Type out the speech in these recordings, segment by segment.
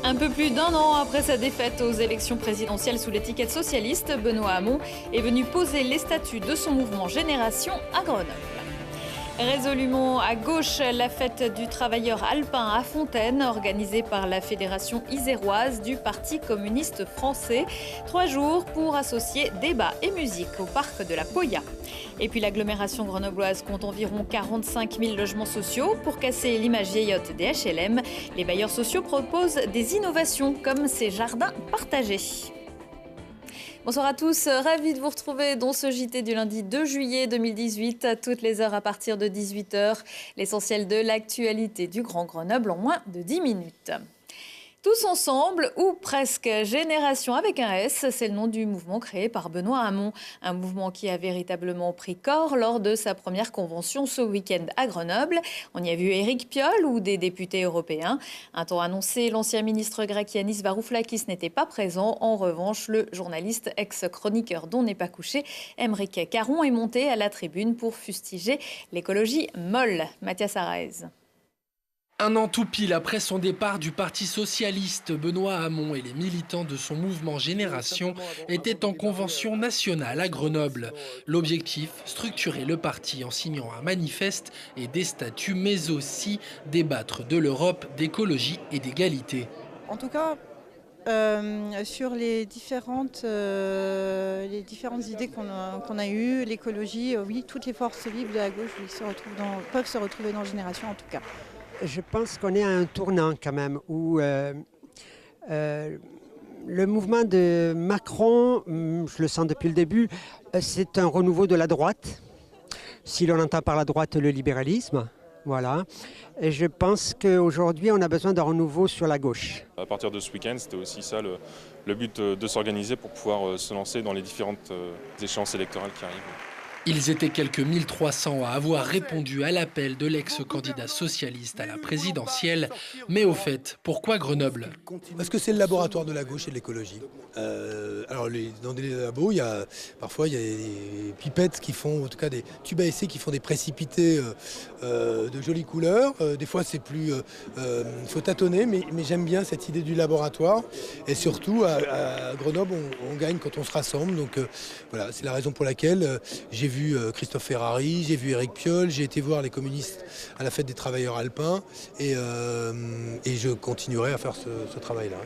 Un peu plus d'un an après sa défaite aux élections présidentielles sous l'étiquette socialiste, Benoît Hamon est venu poser les statuts de son mouvement Génération à Grenoble. Résolument à gauche, la fête du travailleur alpin à Fontaine, organisée par la Fédération iséroise du Parti communiste français. 3 jours pour associer débat et musique au parc de la Poya. Et puis l'agglomération grenobloise compte environ 45 000 logements sociaux. Pour casser l'image vieillotte des HLM, les bailleurs sociaux proposent des innovations comme ces jardins partagés. Bonsoir à tous, ravi de vous retrouver dans ce JT du lundi 2 juillet 2018, à toutes les heures à partir de 18h. L'essentiel de l'actualité du Grand Grenoble en moins de 10 minutes. Tous ensemble, ou presque, Génération avec un S, c'est le nom du mouvement créé par Benoît Hamon. Un mouvement qui a véritablement pris corps lors de sa première convention ce week-end à Grenoble. On y a vu Éric Piolle ou des députés européens. Un temps annoncé, l'ancien ministre grec Yanis Varoufakis n'était pas présent. En revanche, le journaliste ex-chroniqueur dont n'est pas couché, Aymeric Caron, est monté à la tribune pour fustiger l'écologie molle. Mathias Araez. Un an tout pile après son départ du Parti socialiste, Benoît Hamon et les militants de son mouvement Génération étaient en convention nationale à Grenoble. L'objectif, structurer le parti en signant un manifeste et des statuts, mais aussi débattre de l'Europe, d'écologie et d'égalité. En tout cas, sur les différentes idées qu'on a eues, l'écologie, oui, toutes les forces vives de la gauche peuvent se retrouver dans Génération en tout cas. Je pense qu'on est à un tournant quand même où le mouvement de Macron, je le sens depuis le début, c'est un renouveau de la droite. Si l'on entend par la droite le libéralisme, voilà. Et je pense qu'aujourd'hui on a besoin d'un renouveau sur la gauche. À partir de ce week-end, c'était aussi ça le but de s'organiser pour pouvoir se lancer dans les différentes échéances électorales qui arrivent. Ils étaient quelques 1300 à avoir répondu à l'appel de l'ex-candidat socialiste à la présidentielle. Mais au fait, pourquoi Grenoble ? Parce que c'est le laboratoire de la gauche et de l'écologie. Dans des labos, parfois il y a des pipettes qui font, en tout cas des tubes à essai qui font des précipités de jolies couleurs. Des fois c'est plus, faut tâtonner, mais j'aime bien cette idée du laboratoire. Et surtout à Grenoble, on gagne quand on se rassemble. Donc voilà, c'est la raison pour laquelle j'ai vu Christophe Ferrari, j'ai vu Éric Piolle, j'ai été voir les communistes à la fête des travailleurs alpins et je continuerai à faire ce travail-là.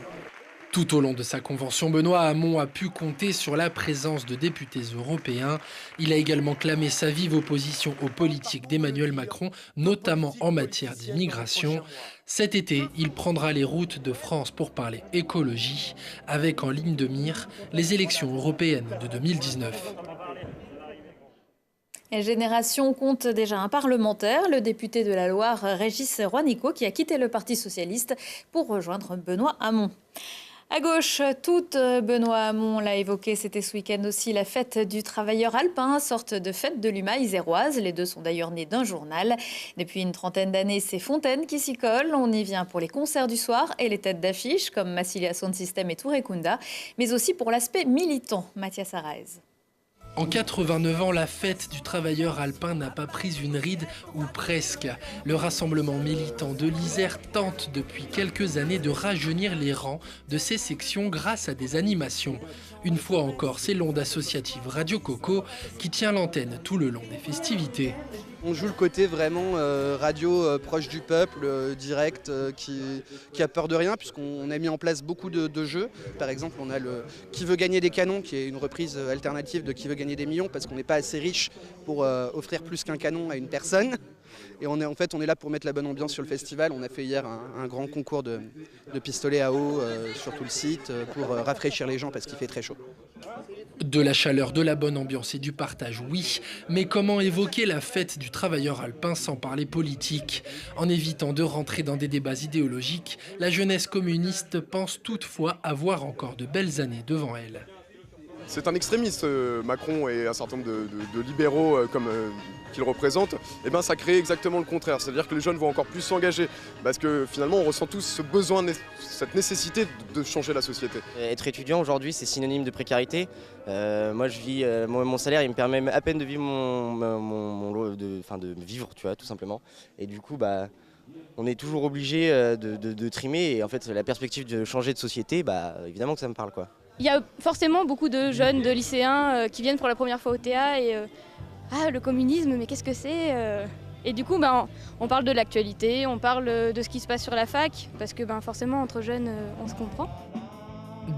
Tout au long de sa convention, Benoît Hamon a pu compter sur la présence de députés européens. Il a également clamé sa vive opposition aux politiques d'Emmanuel Macron, notamment en matière d'immigration. Cet été, il prendra les routes de France pour parler écologie, avec en ligne de mire les élections européennes de 2019. Génération compte déjà un parlementaire, le député de la Loire, Régis Roynico, qui a quitté le Parti socialiste pour rejoindre Benoît Hamon. À gauche, Benoît Hamon l'a évoqué, c'était ce week-end aussi la fête du travailleur alpin, sorte de fête de l'UMA iséroise. Les deux sont d'ailleurs nés d'un journal. Depuis une trentaine d'années, c'est Fontaine qui s'y colle. On y vient pour les concerts du soir et les têtes d'affiche comme Massilia Sound System et Touré Kunda, mais aussi pour l'aspect militant. Mathias Araez. En 89 ans, la fête du travailleur alpin n'a pas pris une ride, ou presque. Le rassemblement militant de l'Isère tente depuis quelques années de rajeunir les rangs de ces sections grâce à des animations. Une fois encore, c'est l'onde associative Radio Coco qui tient l'antenne tout le long des festivités. On joue le côté vraiment radio proche du peuple, direct, qui a peur de rien, puisqu'on a mis en place beaucoup de jeux. Par exemple, on a le Qui veut gagner des canons, qui est une reprise alternative de Qui veut gagner des millions, parce qu'on n'est pas assez riche pour offrir plus qu'un canon à une personne. Et on est là pour mettre la bonne ambiance sur le festival. On a fait hier un grand concours de pistolets à eau sur tout le site pour rafraîchir les gens parce qu'il fait très chaud. De la chaleur, de la bonne ambiance et du partage, oui. Mais comment évoquer la fête du travailleur alpin sans parler politique ? En évitant de rentrer dans des débats idéologiques, la jeunesse communiste pense toutefois avoir encore de belles années devant elle. C'est un extrémiste, Macron et un certain nombre de libéraux qu'il représente, et ben ça crée exactement le contraire. C'est-à-dire que les jeunes vont encore plus s'engager parce que finalement on ressent tous ce besoin, cette nécessité de changer la société. Être étudiant aujourd'hui c'est synonyme de précarité. Moi je vis, mon salaire il me permet à peine de vivre de vivre, tu vois, tout simplement. Et du coup on est toujours obligé de trimer. Et en fait, la perspective de changer de société, évidemment que ça me parle, quoi. Il y a forcément beaucoup de jeunes, de lycéens qui viennent pour la première fois au TA et ah, le communisme, mais qu'est-ce que c'est Et du coup, on parle de l'actualité, on parle de ce qui se passe sur la fac, parce que forcément, entre jeunes, on se comprend.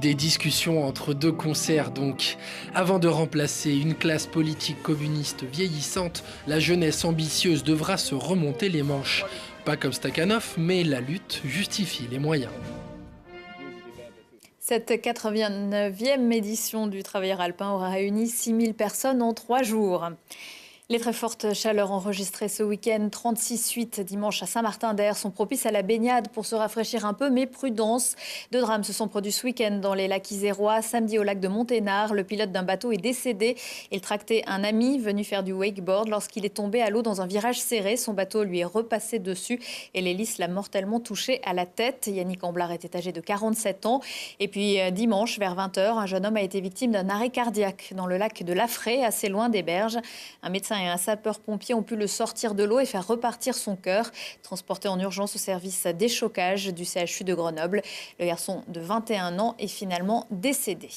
Des discussions entre deux concerts donc. Avant de remplacer une classe politique communiste vieillissante, la jeunesse ambitieuse devra se remonter les manches. Pas comme Stakhanov, mais la lutte justifie les moyens. Cette 89e édition du Travailleur alpin aura réuni 6000 personnes en 3 jours. Les très fortes chaleurs enregistrées ce week-end, 36,8 dimanche à Saint-Martin-d'Air, sont propices à la baignade pour se rafraîchir un peu, mais prudence. 2 drames se sont produits ce week-end dans les lacs isérois. Samedi au lac de Monténard, le pilote d'un bateau est décédé. Il tractait un ami venu faire du wakeboard lorsqu'il est tombé à l'eau dans un virage serré. Son bateau lui est repassé dessus et l'hélice l'a mortellement touché à la tête. Yannick Amblard était âgé de 47 ans. Et puis dimanche, vers 20h, un jeune homme a été victime d'un arrêt cardiaque dans le lac de Laffré, assez loin des berges. Un médecin et un sapeur-pompier ont pu le sortir de l'eau et faire repartir son cœur. Transporté en urgence au service d'échauffage du CHU de Grenoble, le garçon de 21 ans est finalement décédé.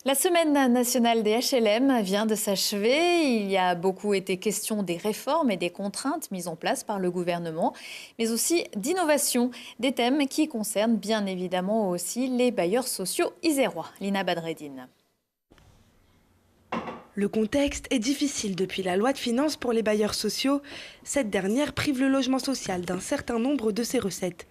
La semaine nationale des HLM vient de s'achever. Il y a beaucoup été question des réformes et des contraintes mises en place par le gouvernement, mais aussi d'innovation, des thèmes qui concernent bien évidemment aussi les bailleurs sociaux isérois. Lina Badreddine. Le contexte est difficile depuis la loi de finances pour les bailleurs sociaux. Cette dernière prive le logement social d'un certain nombre de ses recettes.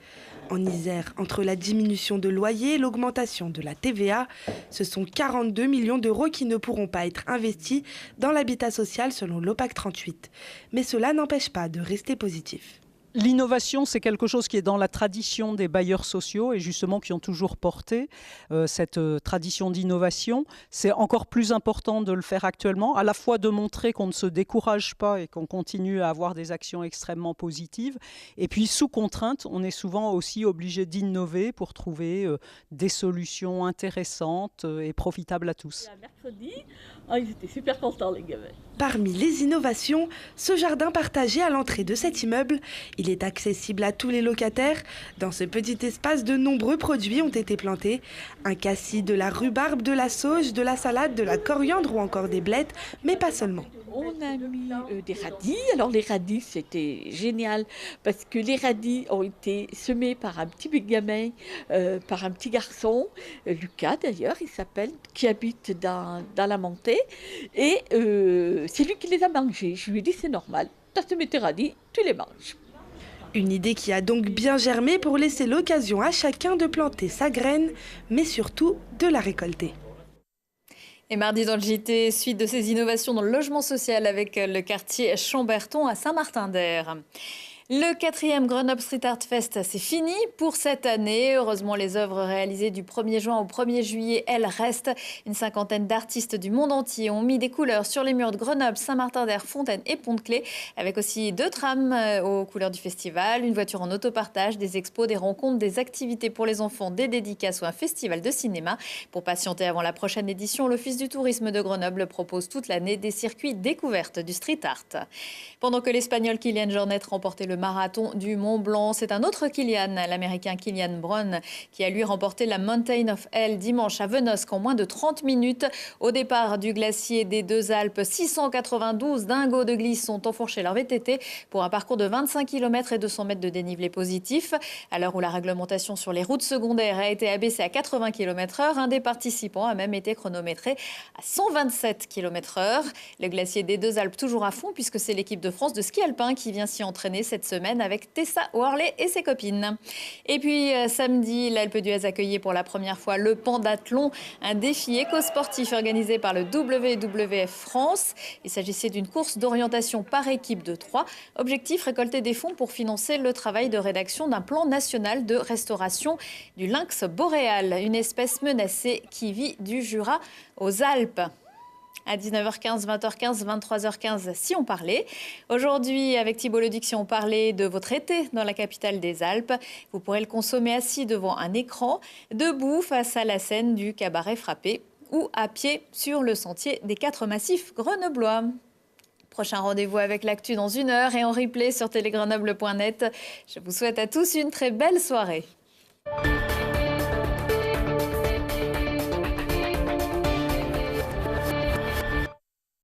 En Isère, entre la diminution de loyer et l'augmentation de la TVA, ce sont 42 millions d'euros qui ne pourront pas être investis dans l'habitat social selon l'OPAC 38. Mais cela n'empêche pas de rester positif. L'innovation, c'est quelque chose qui est dans la tradition des bailleurs sociaux et justement qui ont toujours porté cette tradition d'innovation. C'est encore plus important de le faire actuellement, à la fois de montrer qu'on ne se décourage pas et qu'on continue à avoir des actions extrêmement positives. Et puis sous contrainte, on est souvent aussi obligé d'innover pour trouver des solutions intéressantes et profitables à tous. Mercredi, ils étaient super contents les gamins. Parmi les innovations, ce jardin partagé à l'entrée de cet immeuble, il est accessible à tous les locataires. Dans ce petit espace, de nombreux produits ont été plantés. Un cassis, de la rhubarbe, de la sauge, de la salade, de la coriandre ou encore des blettes, mais pas seulement. On a mis des radis. Alors les radis, c'était génial parce que les radis ont été semés par un petit gamin, par un petit garçon, Lucas d'ailleurs, il s'appelle, qui habite dans la montée. Et c'est lui qui les a mangés. Je lui ai dit c'est normal, tu as semé tes radis, tu les manges. Une idée qui a donc bien germé pour laisser l'occasion à chacun de planter sa graine, mais surtout de la récolter. Et mardi dans le JT, suite de ces innovations dans le logement social avec le quartier Chamberton à Saint-Martin-d'Air. Le 4e Grenoble Street Art Fest, c'est fini pour cette année. Heureusement, les œuvres réalisées du 1er juin au 1er juillet, elles restent. Une cinquantaine d'artistes du monde entier ont mis des couleurs sur les murs de Grenoble, Saint-Martin-d'Air, Fontaine et Pont-de-Clé, avec aussi 2 trams aux couleurs du festival, une voiture en autopartage, des expos, des rencontres, des activités pour les enfants, des dédicaces ou un festival de cinéma. Pour patienter avant la prochaine édition, l'Office du tourisme de Grenoble propose toute l'année des circuits découvertes du street art. Pendant que l'Espagnol Kylian Jornet remportait le marathon du Mont Blanc, c'est un autre Kylian, l'Américain Kylian Brown, qui a lui remporté la Mountain of Hell dimanche à Venosque en moins de 30 minutes. Au départ du glacier des Deux Alpes, 692 dingos de glisse ont enfourché leur VTT pour un parcours de 25 km et 200 mètres de dénivelé positif. À l'heure où la réglementation sur les routes secondaires a été abaissée à 80 km/h, un des participants a même été chronométré à 127 km/h. Le glacier des Deux Alpes toujours à fond puisque c'est l'équipe de France de ski alpin qui vient s'y entraîner cette semaine avec Tessa Worley et ses copines. Et puis samedi, l'Alpe d'Huez accueillait pour la première fois le pendathlon, un défi éco-sportif organisé par le WWF France. Il s'agissait d'une course d'orientation par équipe de 3. Objectif, récolter des fonds pour financer le travail de rédaction d'un plan national de restauration du lynx boréal, une espèce menacée qui vit du Jura aux Alpes. À 19h15, 20h15, 23h15, si on parlait. Aujourd'hui, avec Thibault Leduc, si on parlait de votre été dans la capitale des Alpes, vous pourrez le consommer assis devant un écran, debout face à la scène du cabaret frappé ou à pied sur le sentier des 4 massifs grenoblois. Prochain rendez-vous avec l'actu dans 1 heure et en replay sur télégrenoble.net. Je vous souhaite à tous une très belle soirée.